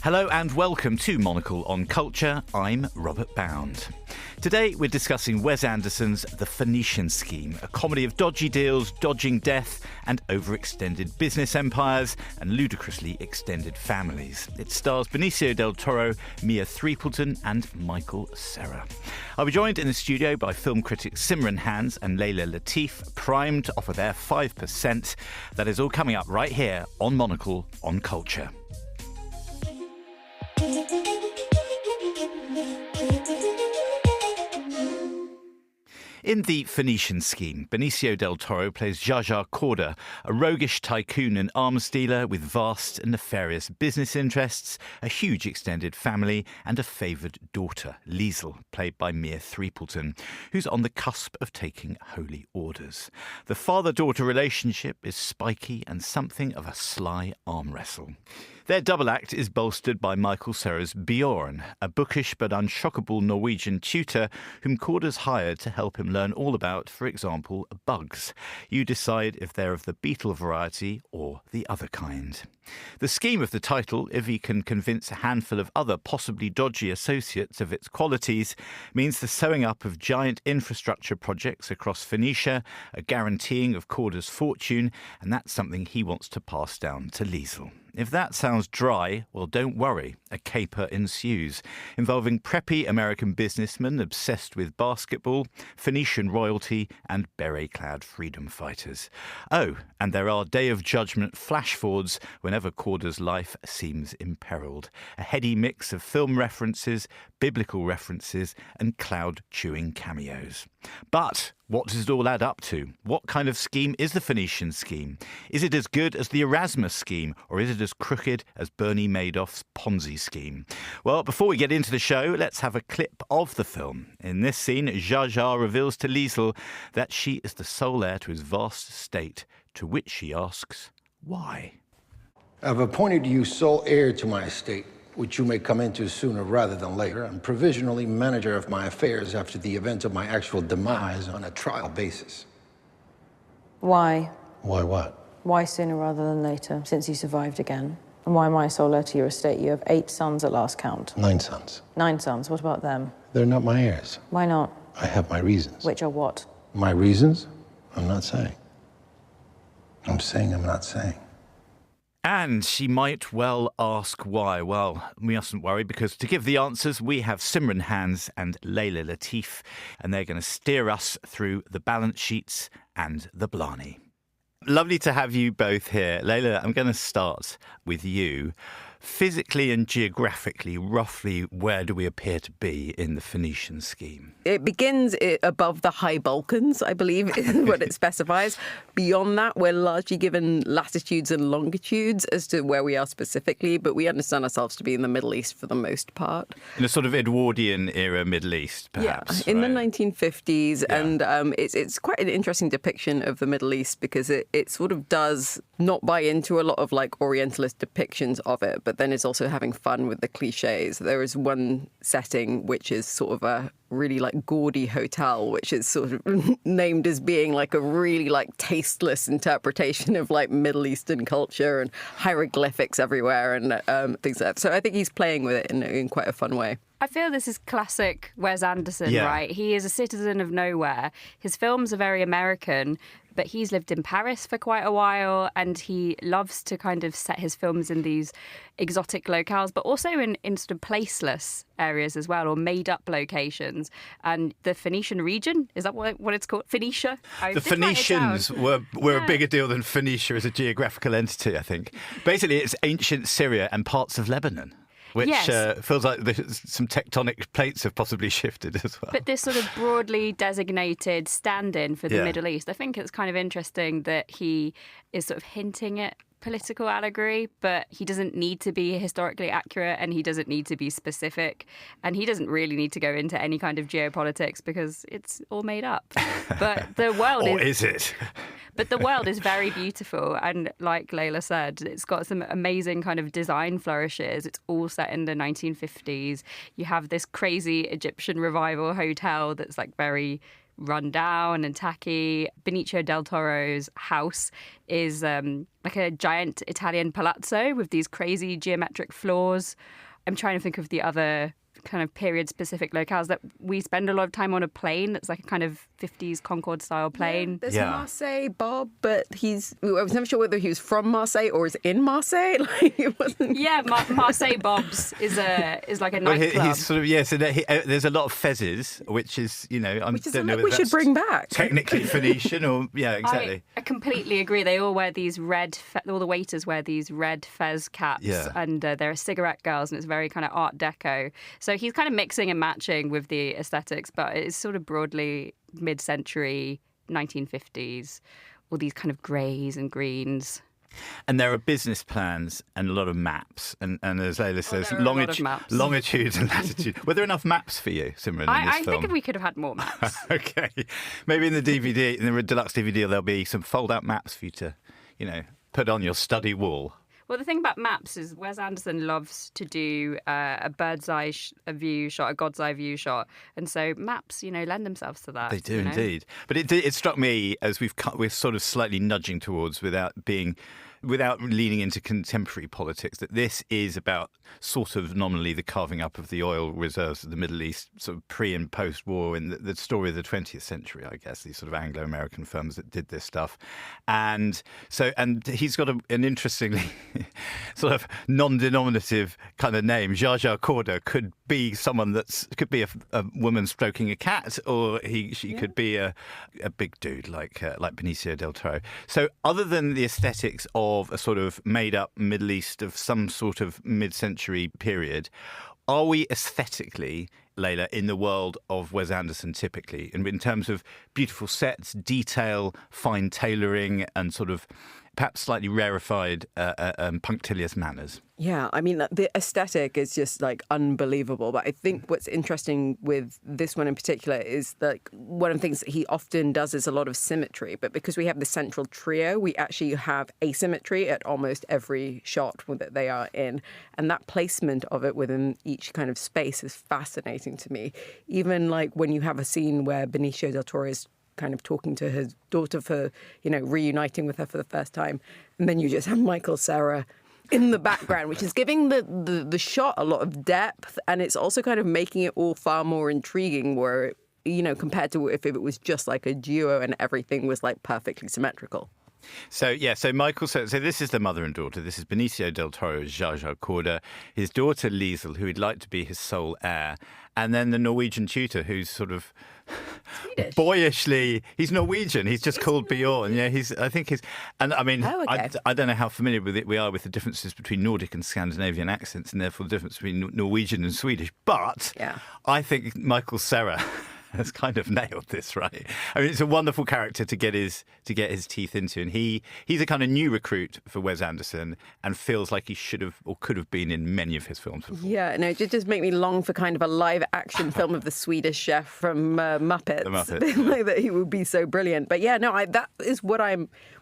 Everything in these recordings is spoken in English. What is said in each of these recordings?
Hello and welcome to Monocle on Culture. I'm Robert Bound. Today we're discussing Wes Anderson's The Phoenician Scheme, a comedy of dodgy deals, dodging death and overextended business empires and ludicrously extended families. It stars Benicio Del Toro, Mia Threapleton and Michael Cera. I'll be joined in the studio by film critics Simran and Leila Latif, primed to offer their 5%. That is all coming up right here on Monocle on Culture. In The Phoenician Scheme, Benicio Del Toro plays Zsa Zsa Corda, a roguish tycoon and arms dealer with vast and nefarious business interests, a huge extended family, and a favoured daughter, Liesl, played by Mia Threapleton, who's on the cusp of taking holy orders. The father-daughter relationship is spiky and something of a sly arm wrestle. Their double act is bolstered by Michael Cera's Bjorn, a bookish but unshockable Norwegian tutor whom Corda's hired to help him learn all about, for example, bugs. You decide if they're of the beetle variety or the other kind. The scheme of the title, if he can convince a handful of other possibly dodgy associates of its qualities, means the sewing up of giant infrastructure projects across Phoenicia, a guaranteeing of Corda's fortune, and that's something he wants to pass down to Liesl. If that sounds dry, well, don't worry. A caper ensues, involving preppy American businessmen obsessed with basketball, Phoenician royalty, and beret-clad freedom fighters. Oh, and there are Day of Judgment flash-forwards whenever Corda's life seems imperiled. A heady mix of film references, biblical references, and cloud-chewing cameos. But what does it all add up to? What kind of scheme is the Phoenician Scheme? Is it as good as the Erasmus scheme, or is it as crooked as Bernie Madoff's Ponzi scheme? Well, before we get into the show, let's have a clip of the film. In this scene, Zsa Zsa reveals to Liesl that she is the sole heir to his vast estate, to which she asks, why? I've appointed you sole heir to my estate, which you may come into sooner rather than later, and provisionally manager of my affairs after the event of my actual demise on a trial basis. Why? Why what? Why sooner rather than later, since you survived again? And why am I sole heir to your estate? You have 8 sons at last count. 9 sons. 9 sons, what about them? They're not my heirs. Why not? I have my reasons. Which are what? My reasons? I'm not saying. I'm saying I'm not saying. And she might well ask why. Well, we mustn't worry, because to give the answers, we have Simran and Leila Latif, and they're going to steer us through the balance sheets and the Blarney. Lovely to have you both here. Leila, I'm going to start with you. Physically and geographically, roughly, where do we appear to be in the Phoenician Scheme? It begins above the high Balkans, I believe, is what it specifies. Beyond that, we're largely given latitudes and longitudes as to where we are specifically, but we understand ourselves to be in the Middle East for the most part. In a sort of Edwardian era Middle East, perhaps. Yeah, in right? the 1950s. Yeah. And it's quite an interesting depiction of the Middle East, because it sort of does not buy into a lot of like Orientalist depictions of it, but then it's also having fun with the cliches. There is one setting which is sort of a really like gaudy hotel, which is sort of named as being like a really like tasteless interpretation of like Middle Eastern culture and hieroglyphics everywhere and things like that. So I think he's playing with it in quite a fun way. I feel this is classic Wes Anderson, right? He is a citizen of nowhere. His films are very American, but he's lived in Paris for quite a while, and he loves to kind of set his films in these exotic locales, but also in sort of placeless areas as well, or made-up locations. And the Phoenician region, is that what it's called? Phoenicia? The Phoenicians were a bigger deal than Phoenicia as a geographical entity, I think. Basically, it's ancient Syria and parts of Lebanon. Which feels like some tectonic plates have possibly shifted as well. But this sort of broadly designated stand-in for the Middle East, I think it's kind of interesting that he is sort of hinting at political allegory, but he doesn't need to be historically accurate and he doesn't need to be specific, and he doesn't really need to go into any kind of geopolitics because it's all made up. But the world is it? But the world is very beautiful, and like Leila said, it's got some amazing kind of design flourishes. It's all set in the 1950s. You have this crazy Egyptian revival hotel that's like very run down and tacky. Benicio Del Toro's house is like a giant Italian palazzo with these crazy geometric floors. I'm trying to think of the other kind of period-specific locales that we spend a lot of time on. A plane that's like a kind of 50s Concorde-style plane. There's Marseille Bob, but I was never sure whether he was from Marseille or is in Marseille. Like, it wasn't. Yeah, Marseille Bob's is like a nightclub. He's sort of, so there's a lot of fezzes, which is, I don't know we should bring back. Technically Phoenician or, exactly. I completely agree. They all wear these all the waiters wear these red fez caps, and they're cigarette girls, and it's very kind of Art Deco. So he's kind of mixing and matching with the aesthetics, but it's sort of broadly mid-century, 1950s, all these kind of greys and greens. And there are business plans and a lot of maps. And as Leila says, longitude and latitude. Were there enough maps for you, Simran, in this I film? think we could have had more maps. Okay. Maybe in the DVD, in the deluxe DVD, there'll be some fold-out maps for you to, put on your study wall. Well, the thing about maps is Wes Anderson loves to do a bird's eye view shot, a God's eye view shot. And so maps, lend themselves to that. They do indeed. But it struck me as we're sort of slightly nudging towards without leaning into contemporary politics, that this is about sort of nominally the carving up of the oil reserves of the Middle East, sort of pre and post-war, in the story of the 20th century, I guess, these sort of Anglo-American firms that did this stuff. And he's got an interestingly sort of non-denominative kind of name. Zsa Zsa Corda could be someone could be a woman stroking a cat, or she could be a big dude like Benicio Del Toro. So other than the aesthetics of a sort of made-up Middle East of some sort of mid-century period, are we aesthetically, Leila, in the world of Wes Anderson typically, and in terms of beautiful sets, detail, fine tailoring, and sort of perhaps slightly rarefied punctilious manners? Yeah, I mean, the aesthetic is just like unbelievable. But I think what's interesting with this one in particular is that one of the things that he often does is a lot of symmetry. But because we have the central trio, we actually have asymmetry at almost every shot that they are in. And that placement of it within each kind of space is fascinating to me. Even like when you have a scene where Benicio Del Toro is kind of talking to his daughter for, reuniting with her for the first time. And then you just have Michael Cera in the background, which is giving the shot a lot of depth. And it's also kind of making it all far more intriguing where, compared to if it was just like a duo and everything was like perfectly symmetrical. So Michael, so this is the mother and daughter. This is Benicio Del Toro's Zsa Zsa Corda, his daughter Leila, who he'd like to be his sole heir, and then the Norwegian tutor, who's sort of Swedish. Boyishly, he's Norwegian. He's just called Bjorn. Yeah, I don't know how familiar with it we are with the differences between Nordic and Scandinavian accents, and therefore the difference between Norwegian and Swedish. But I think Michael Cera has kind of nailed this, right? I mean, it's a wonderful character to get his teeth into, and he's a kind of new recruit for Wes Anderson, and feels like he should have or could have been in many of his films before. Yeah, no, it just make me long for kind of a live action film of the Swedish chef from Muppets. The Muppets. Like that, he would be so brilliant. But yeah, no, that is what I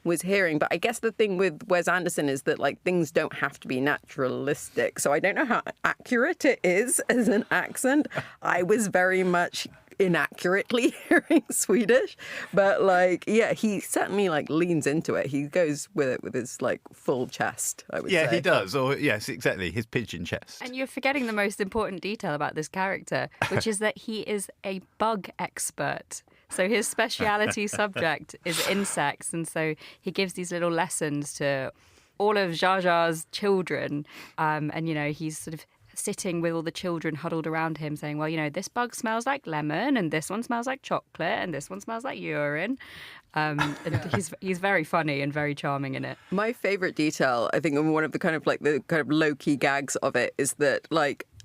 was hearing. But I guess the thing with Wes Anderson is that like things don't have to be naturalistic. So I don't know how accurate it is as an accent. I was very much inaccurately hearing Swedish, but he certainly leans into it. He goes with it with his full chest, I would say. Yeah, he does. Or yes, exactly, his pigeon chest. And you're forgetting the most important detail about this character, which is that he is a bug expert. So his speciality subject is insects, and so he gives these little lessons to all of Zsa Zsa's children, and he's sort of sitting with all the children huddled around him saying, well, this bug smells like lemon, and this one smells like chocolate, and this one smells like urine. And he's very funny and very charming in it. My favourite detail, I think, and one of the kind of low-key gags of it is that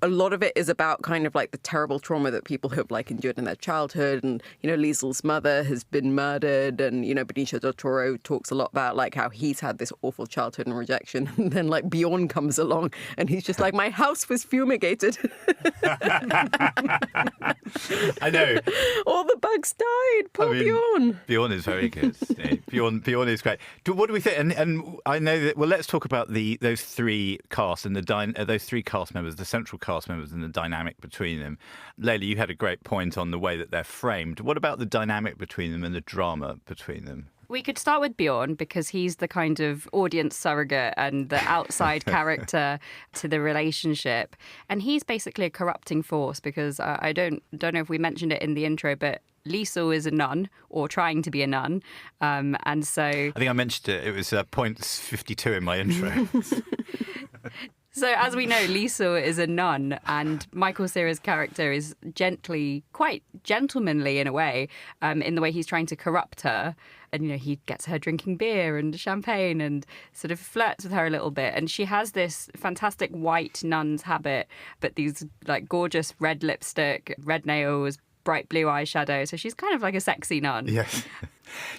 a lot of it is about kind of the terrible trauma that people have endured in their childhood. And, Liesel's mother has been murdered. And, Benicio Del Toro talks a lot about how he's had this awful childhood and rejection. And then Bjorn comes along and he's just my house was fumigated. I know. All the bugs died. Poor Bjorn. Bjorn is very good. Bjorn is great. What do we think? And I know that, let's talk about those three cast and those three cast members, the central cast cast members and the dynamic between them. Leila, you had a great point on the way that they're framed. What about the dynamic between them and the drama between them? We could start with Bjorn because he's the kind of audience surrogate and the outside character to the relationship. And he's basically a corrupting force because I don't know if we mentioned it in the intro, but Liesl is a nun or trying to be a nun. And so I think I mentioned it. It was point 52 in my intro. So as we know, Liesl is a nun and Michael Cera's character is quite gentlemanly in a way, in the way he's trying to corrupt her. And, he gets her drinking beer and champagne and sort of flirts with her a little bit. And she has this fantastic white nun's habit, but these like gorgeous red lipstick, red nails, bright blue eyeshadow. So she's kind of like a sexy nun. Yes.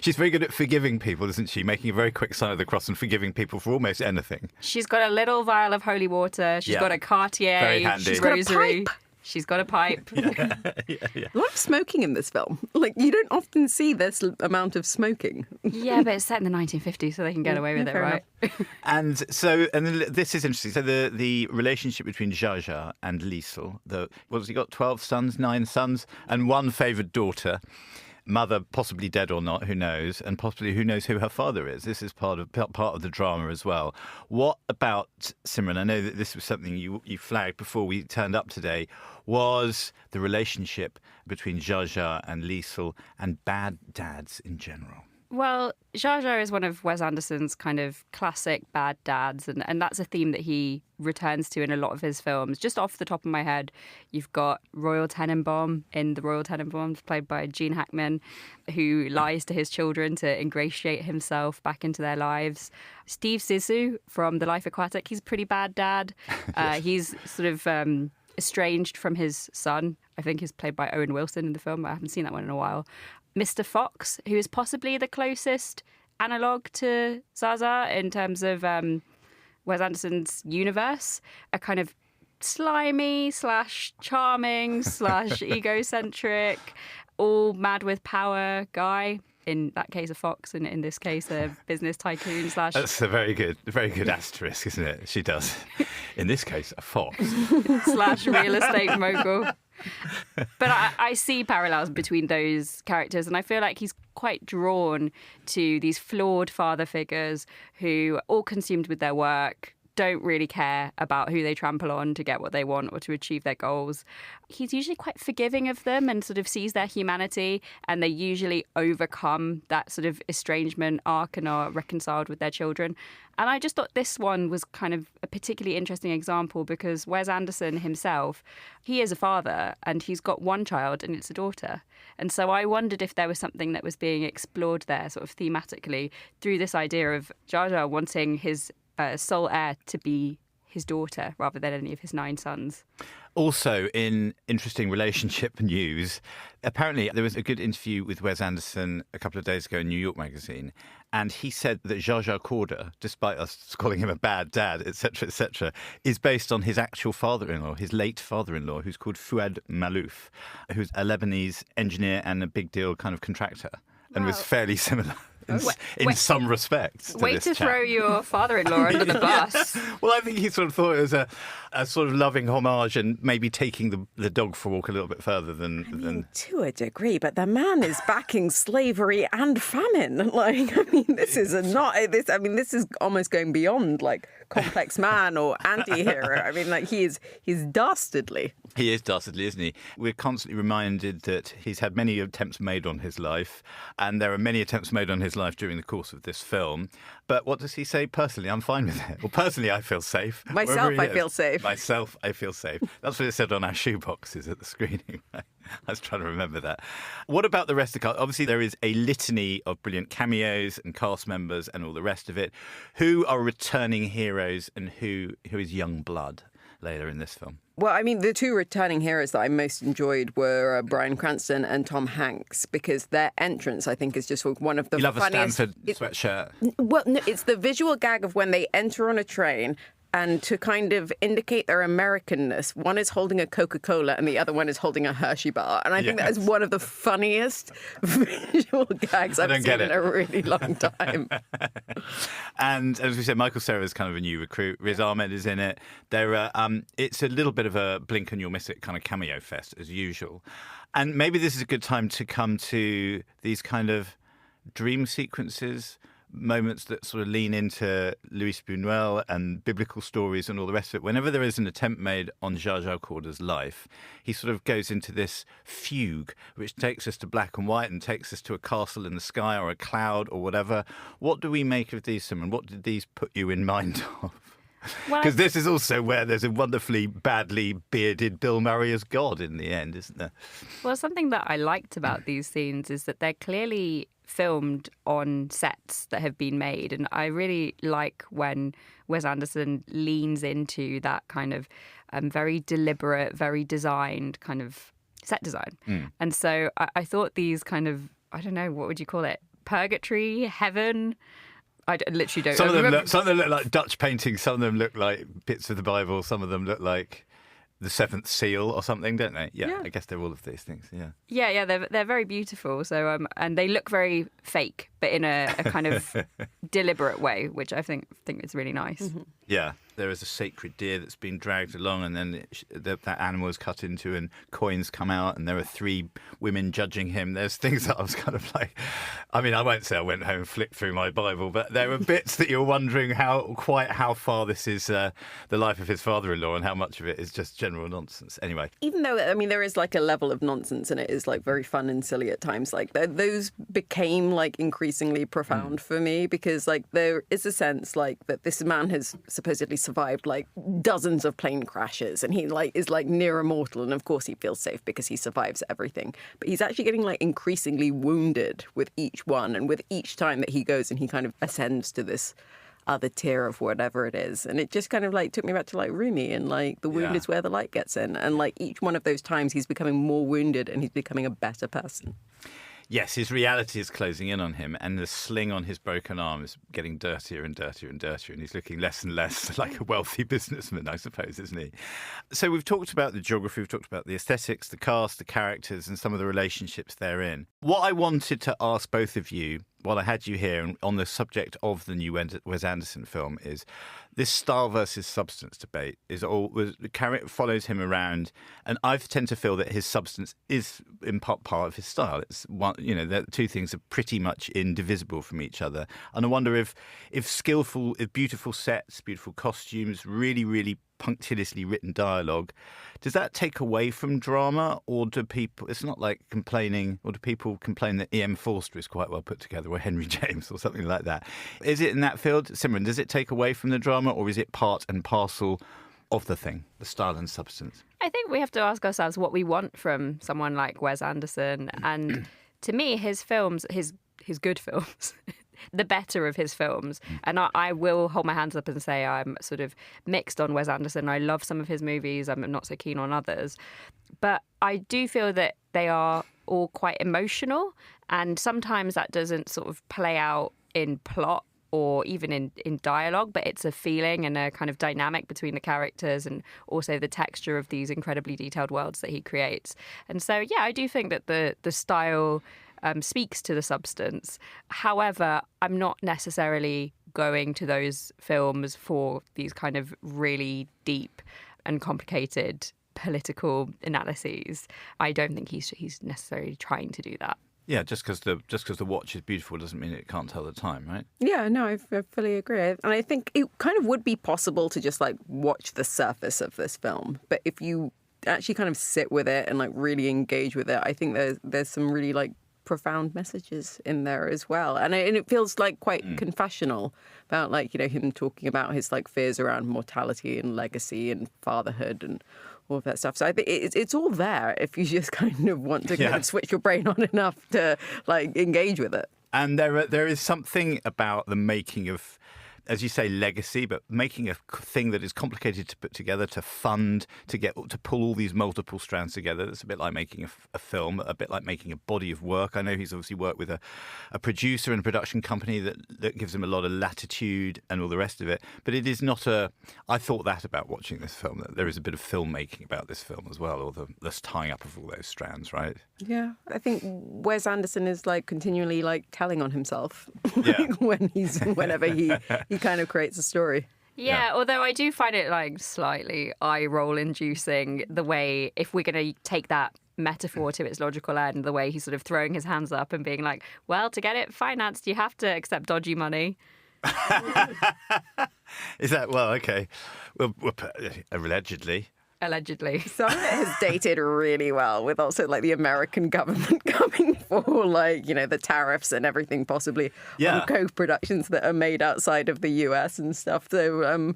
She's very good at forgiving people, isn't she? Making a very quick sign of the cross and forgiving people for almost anything. She's got a little vial of holy water. She's got a Cartier. Very handy. She's got a rosary. pipe. She's got a pipe. Yeah. A lot of smoking in this film. Like, you don't often see this amount of smoking. Yeah, but it's set in the 1950s, so they can get away with it, right? And this is interesting. So the relationship between Zsa and Liesl, what's he got, 12 sons, 9 sons, and one favoured daughter. Mother possibly dead or not, who knows, and possibly who knows who her father is. This is part of the drama as well. What about Simran? I know that this was something you flagged before we turned up today, was the relationship between Zsa and Liesl and bad dads in general. Well, Zsa is one of Wes Anderson's kind of classic bad dads, and that's a theme that he returns to in a lot of his films. Just off the top of my head, you've got Royal Tenenbaum in The Royal Tenenbaums, played by Gene Hackman, who lies to his children to ingratiate himself back into their lives. Steve Zissou from The Life Aquatic, he's a pretty bad dad. Yes. He's sort of estranged from his son. I think he's played by Owen Wilson in the film. I haven't seen that one in a while. Mr. Fox, who is possibly the closest analogue to Zsa in terms of Wes Anderson's universe, a kind of slimy / charming / egocentric, all mad with power guy. In that case, a fox, and in this case, a business tycoon / That's a very good asterisk, isn't it? She does. In this case, a fox. / real estate mogul. But I see parallels between those characters, and I feel like he's quite drawn to these flawed father figures who, all consumed with their work, don't really care about who they trample on to get what they want or to achieve their goals. He's usually quite forgiving of them and sort of sees their humanity, and they usually overcome that sort of estrangement arc and are reconciled with their children. And I just thought this one was kind of a particularly interesting example because Wes Anderson himself, he is a father and he's got one child and it's a daughter. And so I wondered if there was something that was being explored there sort of thematically through this idea of Zsa wanting his sole heir to be his daughter rather than any of his 9 sons. Also, in interesting relationship news, apparently there was a good interview with Wes Anderson a couple of days ago in New York Magazine, and he said that Zsa Corder, despite us calling him a bad dad, etc., is based on his actual father-in-law, his late father-in-law, who's called Fouad Malouf, who's a Lebanese engineer and a big deal kind of contractor, and was fairly similar. In some respects. Way to throw your father-in-law under the bus. Yeah. Well, I think he sort of thought it was a sort of loving homage and maybe taking the dog for a walk a little bit further than... To a degree, but the man is backing slavery and famine. This is almost going beyond, complex man or anti-hero. He's dastardly. He is dastardly, isn't he? We're constantly reminded that he's had many attempts made on his life, and there are many attempts made on his life during the course of this film. But what does he say? Personally, I'm fine with it. Well, personally, I feel safe. Myself, I feel safe. Myself, I feel safe. That's what it said on our shoeboxes at the screening. I was trying to remember that. What about the rest of the cast? Obviously, there is a litany of brilliant cameos and cast members and all the rest of it. Who are returning heroes and who is young blood, Leila, in this film? Well, the 2 returning heroes that I most enjoyed were Bryan Cranston and Tom Hanks, because their entrance, I think, is just one of the funniest. You love funniest... a Stanford sweatshirt. Well, no, it's the visual gag of when they enter on a train, and to kind of indicate their Americanness. One is holding a Coca-Cola and the other one is holding a Hershey bar. And I think that is one of the funniest visual gags I've seen in a really long time. And as we said, Michael Cera is kind of a new recruit. Riz Ahmed is in it. It's a little bit of a blink and you'll miss it kind of cameo fest as usual. And maybe this is a good time to come to these kind of dream sequences, moments that sort of lean into Luis Buñuel and biblical stories and all the rest of it. Whenever there is an attempt made on Zsa Corda's life, he sort of goes into this fugue, which takes us to black and white and takes us to a castle in the sky or a cloud or whatever. What do we make of these, Simran? What did these put you in mind of? Because this is also where there's a wonderfully badly bearded Bill Murray as God in the end, isn't there? Well, something that I liked about these scenes is that they're clearly filmed on sets that have been made. And I really like when Wes Anderson leans into that kind of very deliberate, very designed kind of set design. And so I thought these kind of, I don't know, what would you call it? Purgatory, heaven? I literally don't know. Some of them look like Dutch paintings, some of them look like bits of the Bible, some of them look like the Seventh Seal or something, don't they? Yeah, I guess they're all of these things, Yeah, they're very beautiful. So and they look very fake, but in a kind of deliberate way, which I think is really nice. Mm-hmm. Yeah, there is a sacred deer that's been dragged along and then that animal is cut into and coins come out and there are 3 women judging him. There's things that I was kind of like, I mean, I won't say I went home and flipped through my Bible, but there are bits that you're wondering how far this is the life of his father-in-law and how much of it is just general nonsense. Anyway. Even though, I mean, there is like a level of nonsense and it is like very fun and silly at times, like those became like increasingly profound for me because like there is a sense like that this man has supposedly survived like dozens of plane crashes and he like is like near immortal and of course he feels safe because he survives everything, but he's actually getting like increasingly wounded with each one and with each time that he goes and he kind of ascends to this other tier of whatever it is. And it just kind of like took me back to like Rumi and like the wound is where the light gets in, and like each one of those times he's becoming more wounded and he's becoming a better person. Yes, his reality is closing in on him, and the sling on his broken arm is getting dirtier and dirtier and dirtier, and he's looking less and less like a wealthy businessman, I suppose, isn't he? So we've talked about the geography, we've talked about the aesthetics, the cast, the characters, and some of the relationships therein. What I wanted to ask both of you, while I had you here on the subject of the new Wes Anderson film, is this style versus substance debate follows him around, and I tend to feel that his substance is in part of his style. It's one, the 2 things are pretty much indivisible from each other, and I wonder if beautiful sets, beautiful costumes, really, really punctiliously written dialogue, does that take away from drama, or do people? It's not like complaining, or do people complain that E.M. Forster is quite well put together, or Henry James, or something like that? Is it in that field, Simran? Does it take away from the drama, or is it part and parcel of the thing, the style and substance? I think we have to ask ourselves what we want from someone like Wes Anderson, and to me, his films, his good films. The better of his films. And I will hold my hands up and say I'm sort of mixed on Wes Anderson. I love some of his movies. I'm not so keen on others. But I do feel that they are all quite emotional. And sometimes that doesn't sort of play out in plot or even in dialogue, but it's a feeling and a kind of dynamic between the characters and also the texture of these incredibly detailed worlds that he creates. And so, yeah, I do think that the style speaks to the substance. However, I'm not necessarily going to those films for these kind of really deep and complicated political analyses. I don't think he's necessarily trying to do that. Yeah, just because the watch is beautiful doesn't mean it can't tell the time, right? Yeah, no, I fully agree. And I think it kind of would be possible to just like watch the surface of this film, but if you actually kind of sit with it and like really engage with it, I think there's some really like profound messages in there as well, and it feels like quite confessional about like him talking about his like fears around mortality and legacy and fatherhood and all of that stuff. So I think it's all there if you just kind of want to kind of switch your brain on enough to like engage with it. And there is something about the making of as you say, legacy, but making a thing that is complicated to put together, to fund, to pull all these multiple strands together. That's a bit like making a film, a bit like making a body of work. I know he's obviously worked with a producer and a production company that gives him a lot of latitude and all the rest of it. But it is not I thought that about watching this film, that there is a bit of filmmaking about this film as well, or the tying up of all those strands, right? Yeah, I think Wes Anderson is like continually like telling on himself Yeah. whenever he kind of creates a story. Yeah, although I do find it like slightly eye-roll inducing the way, if we're going to take that metaphor to its logical end, the way he's sort of throwing his hands up and being like, well, to get it financed, you have to accept dodgy money. Is that, well, okay. Well, allegedly. Allegedly. Some of it has dated really well, with also like the American government coming for like, you know, the tariffs and everything possibly on co-productions that are made outside of the US and stuff. So,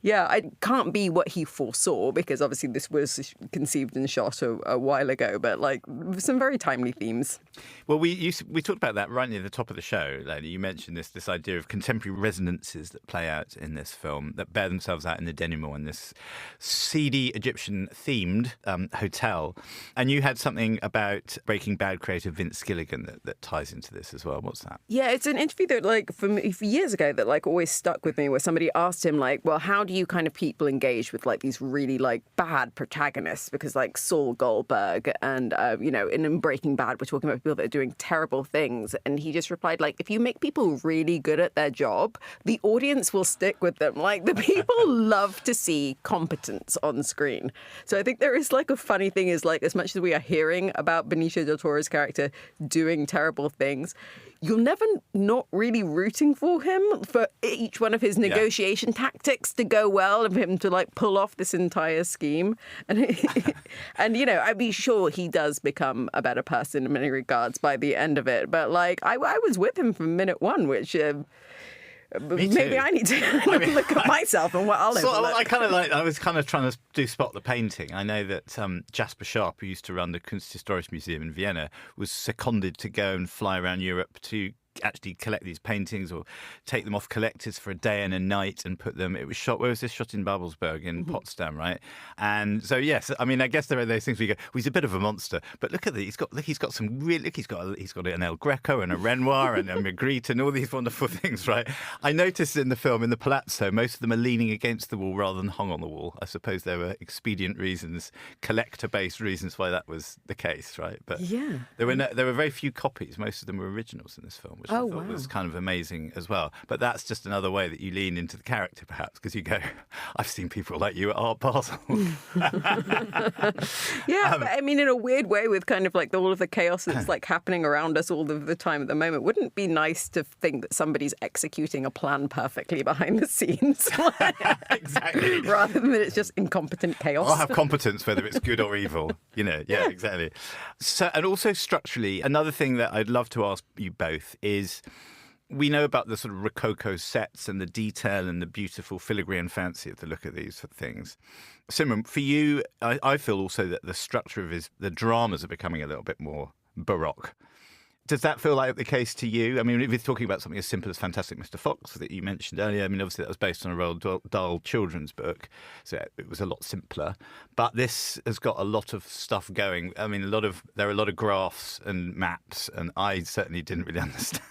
yeah, it can't be what he foresaw, because obviously this was conceived and shot a while ago, but like some very timely themes. Well, we talked about that right near the top of the show, Leila. You mentioned this idea of contemporary resonances that play out in this film, that bear themselves out in the denouement, in this seedy Egyptian-themed hotel. And you had something about Breaking Bad creator Vince Gilligan that ties into this as well. What's that? Yeah, it's an interview that, like, for years ago that, like, always stuck with me, where somebody asked him, like, well, how do you kind of people engage with, like, these really, like, bad protagonists? Because, like, Saul Goldberg and, you know, in Breaking Bad, we're talking about people that are doing terrible things. And he just replied, like, if you make people really good at their job, the audience will stick with them. Like, the people love to see competence on screen. So I think there is, like, a funny thing is, like, as much as we are hearing about Benicio Del Toro's character doing terrible things, you're never not really rooting for him for each one of his negotiation tactics to go well, and for him to, like, pull off this entire scheme. And, and you know, I'd be sure he does become a better person in many regards by the end of it. But, like, I was with him from minute one, which... maybe I need to look at myself and what I'll overlook. I was kind of trying to do Spot the Painting. I know that Jasper Sharp, who used to run the Kunsthistorisches Museum in Vienna, was seconded to go and fly around Europe to actually collect these paintings or take them off collectors for a day and a night and put them. It was shot. Where was this shot? In Babelsberg in Potsdam, right? And so yes, I mean, I guess there are those things where you go, well, he's a bit of a monster, but look at he's got some really. He's got an El Greco and a Renoir and a Magritte and all these wonderful things, right? I noticed in the film, in the Palazzo, most of them are leaning against the wall rather than hung on the wall. I suppose there were expedient reasons, collector-based reasons why that was the case, right? But yeah, there were very few copies. Most of them were originals in this film, which I thought was kind of amazing as well. But that's just another way that you lean into the character, perhaps, because you go, I've seen people like you at Art Basel. Yeah, but I mean, in a weird way, with kind of like all of the chaos that's like happening around us all of the time at the moment, wouldn't it be nice to think that somebody's executing a plan perfectly behind the scenes? Exactly. Rather than that it's just incompetent chaos. I'll have competence, whether it's good or evil. You know, yeah, exactly. So, and also structurally, another thing that I'd love to ask you both is, we know about the sort of Rococo sets and the detail and the beautiful filigree and fancy of the look of these things. Simran, for you, I feel also that the structure of the dramas are becoming a little bit more Baroque. Does that feel like the case to you? I mean, if you're talking about something as simple as Fantastic Mr. Fox that you mentioned earlier, I mean, obviously that was based on a Roald Dahl children's book, so it was a lot simpler. But this has got a lot of stuff going. I mean, there are a lot of graphs and maps, and I certainly didn't really understand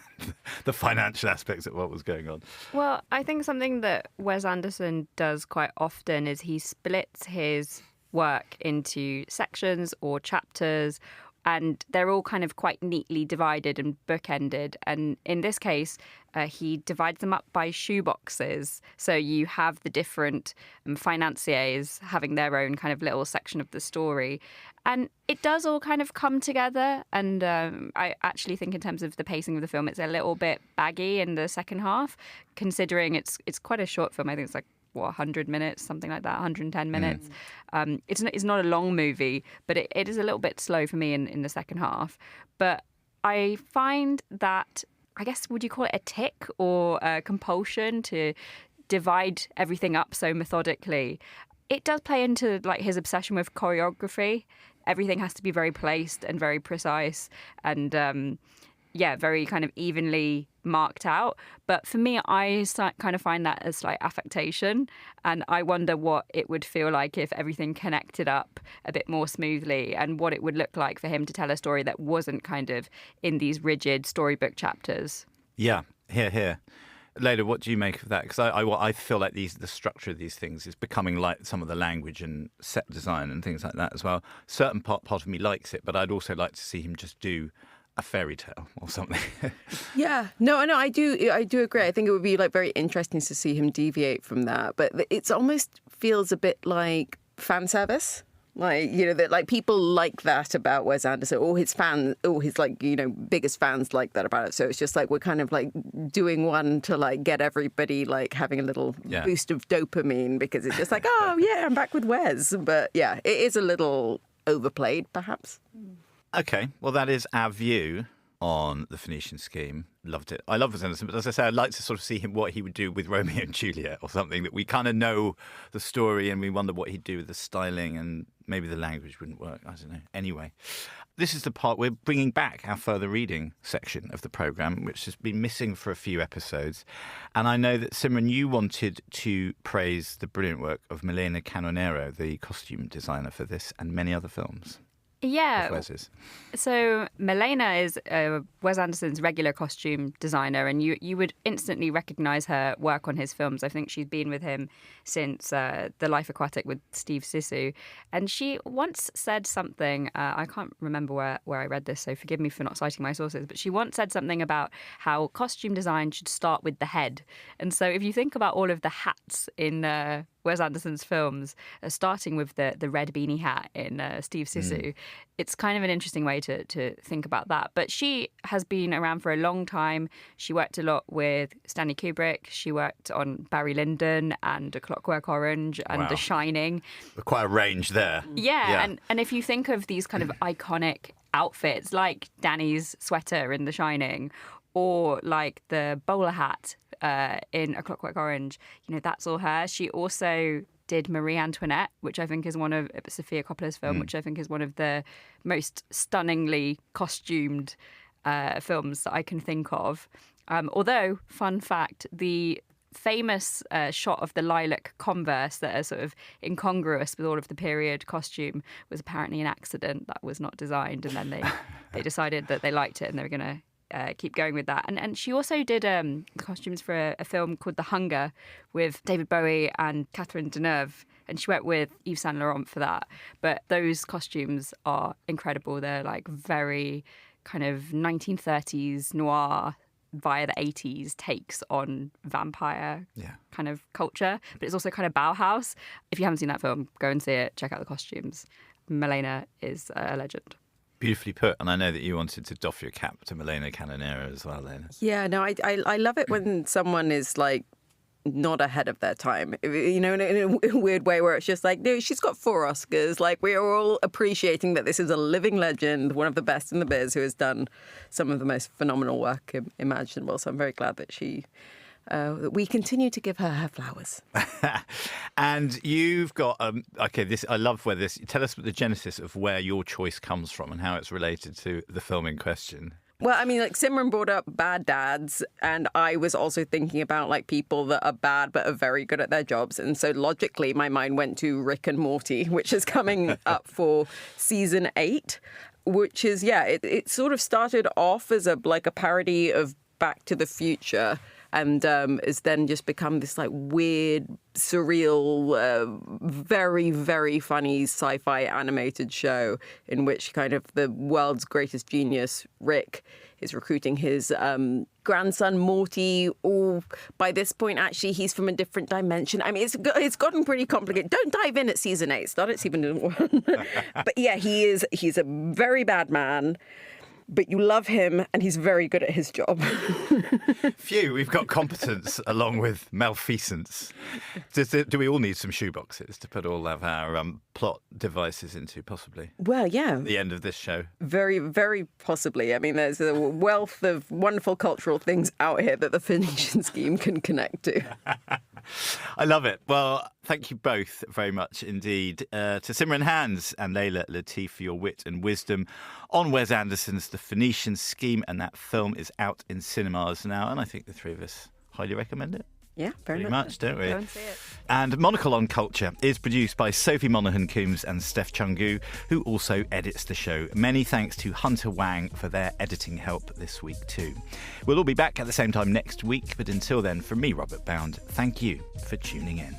the financial aspects of what was going on. Well, I think something that Wes Anderson does quite often is he splits his work into sections or chapters, and they're all kind of quite neatly divided and bookended. And in this case, he divides them up by shoeboxes. So you have the different financiers having their own kind of little section of the story. And it does all kind of come together. And I actually think in terms of the pacing of the film, it's a little bit baggy in the second half, considering it's quite a short film. I think it's like, 100 minutes, something like that, 110 minutes. It's not a long movie, but it is a little bit slow for me in the second half. But I find that, I guess, would you call it a tic or a compulsion to divide everything up so methodically? It does play into like his obsession with choreography. Everything has to be very placed and very precise and, very kind of evenly marked out. But for me, I kind of find that as like affectation. And I wonder what it would feel like if everything connected up a bit more smoothly, and what it would look like for him to tell a story that wasn't kind of in these rigid storybook chapters. Yeah, here. Leila, what do you make of that? Because I feel like the structure of these things is becoming like some of the language and set design and things like that as well. Certain part of me likes it, but I'd also like to see him just do a fairy tale or something. Yeah, no, I do agree. I think it would be like very interesting to see him deviate from that, but it almost feels a bit like fan service. Like, you know, that like people like that about Wes Anderson, or his fans, or his like, you know, biggest fans like that about it. So it's just like we're kind of like doing one to like get everybody like having a little boost of dopamine, because it's just like, oh yeah, I'm back with Wes. But yeah, it is a little overplayed, perhaps. Okay, well, that is our view on the Phoenician Scheme. Loved it. I love Wes Anderson, but as I say, I'd like to sort of see what he would do with Romeo and Juliet, or something that we kind of know the story and we wonder what he'd do with the styling, and maybe the language wouldn't work. I don't know. Anyway, this is the part we're bringing back our further reading section of the programme, which has been missing for a few episodes. And I know that, Simran, you wanted to praise the brilliant work of Milena Canonero, the costume designer for this and many other films. Yeah. So Milena is Wes Anderson's regular costume designer, and you would instantly recognise her work on his films. I think she's been with him since The Life Aquatic with Steve Zissou. And she once said something, I can't remember where I read this, so forgive me for not citing my sources, but she once said something about how costume design should start with the head. And so if you think about all of the hats in Wes Anderson's films, starting with the red beanie hat in Steve Zissou, it's kind of an interesting way to think about that. But she has been around for a long time. She worked a lot with Stanley Kubrick. She worked on Barry Lyndon and A Clockwork Orange and The Shining. Quite a range there. Yeah. And if you think of these kind of iconic outfits, like Danny's sweater in The Shining, or like the bowler hat in A Clockwork Orange, you know, that's all her. She also did Marie Antoinette, which I think is one of Sofia Coppola's film, which I think is one of the most stunningly costumed films that I can think of. Although, fun fact, the famous shot of the lilac Converse that are sort of incongruous with all of the period costume was apparently an accident. That was not designed, and then they decided that they liked it and they were going to keep going with that. And she also did costumes for a film called The Hunger with David Bowie and Catherine Deneuve. And she worked with Yves Saint Laurent for that. But those costumes are incredible. They're like very kind of 1930s noir via the 80s takes on vampire kind of culture. But it's also kind of Bauhaus. If you haven't seen that film, go and see it. Check out the costumes. Milena is a legend. Beautifully put, and I know that you wanted to doff your cap to Milena Canonero as well, Leila. Yeah, no, I love it when someone is like not ahead of their time, you know, in a weird way where it's just like, no, she's got 4 Oscars. Like, we are all appreciating that this is a living legend, one of the best in the biz, who has done some of the most phenomenal work imaginable. So I'm very glad that we continue to give her flowers. And you've got I love where this. Tell us the genesis of where your choice comes from and how it's related to the film in question. Well, I mean, like Simran brought up bad dads, and I was also thinking about like people that are bad but are very good at their jobs. And so logically, my mind went to Rick and Morty, which is coming up for season 8, which is, it sort of started off as a parody of Back to the Future, and has then just become this like weird, surreal, very, very funny sci-fi animated show in which kind of the world's greatest genius, Rick, is recruiting his grandson, Morty. Or by this point, actually, he's from a different dimension. I mean, it's gotten pretty complicated. Don't dive in at season 8. Start at season 1. But yeah, he's a very bad man. But you love him, and he's very good at his job. Phew, we've got competence along with malfeasance. Do we all need some shoeboxes to put all of our plot devices into, possibly? Well, yeah. At the end of this show. Very, very possibly. I mean, there's a wealth of wonderful cultural things out here that the Phoenician Scheme can connect to. I love it. Well, thank you both very much indeed. To Simran Hands and Leila, Latif for your wit and wisdom on Wes Anderson's The Phoenician Scheme, and that film is out in cinemas now, and I think the three of us highly recommend it. Yeah, very much, don't we? Go and see it. And Monocle on Culture is produced by Sophie Monaghan-Coombs and Steph Chungu, who also edits the show. Many thanks to Hunter Wang for their editing help this week too. We'll all be back at the same time next week, but until then, from me, Robert Bound, thank you for tuning in.